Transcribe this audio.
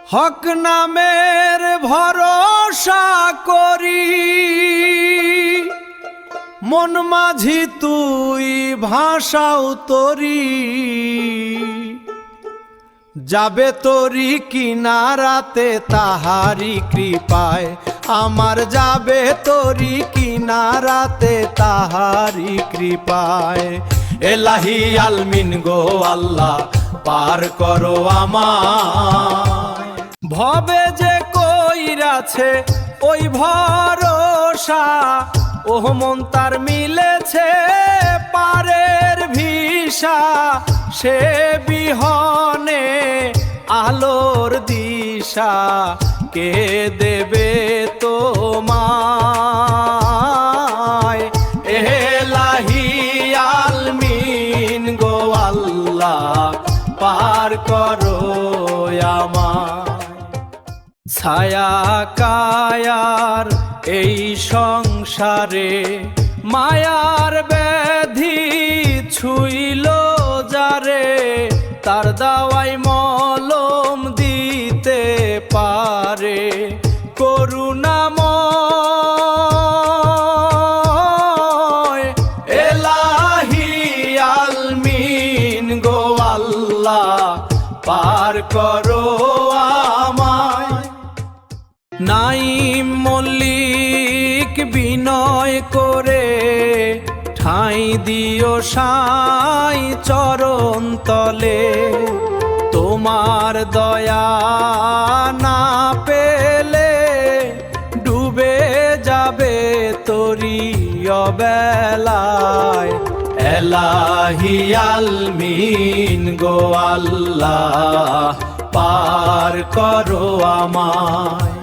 হক নামের ভরসা করি, মন মাঝি তুই ভাষাও তরি। যাবে তরি কিনারাতে তাহারি কৃপায়, আমার যাবে তরি কিনারাতে তাহারি কৃপায়। এলাহি আলমিন গো আল্লাহ পার করো আমায়। ভবে যে কইরাছে ওই ভরসা, ওহ মন তার মিলেছে পারের ভিসা। সে বিহনে আলোর দিশা কে দেবে তোমায়। এলাহি আলমিন গো আল্লাহ পার করো আমায়। ছায়া কায়ার এই সংসারে মায়ার ব্যাধি ছুইল যারে, তার দাওয়াই মলম দিতে পারে করুণাময়। এলাহি আলমিন গো আল্লাহ পার করো আমায়। নাইম মল্লিক বিনয় করে ঠাঁই দিও সাই চরণ তলে। তোমার দয়া না পেলে ডুবে যাবে তরি অবেলায়। এলাহি আলমিন গো আল্লাহ পার করো আমায়।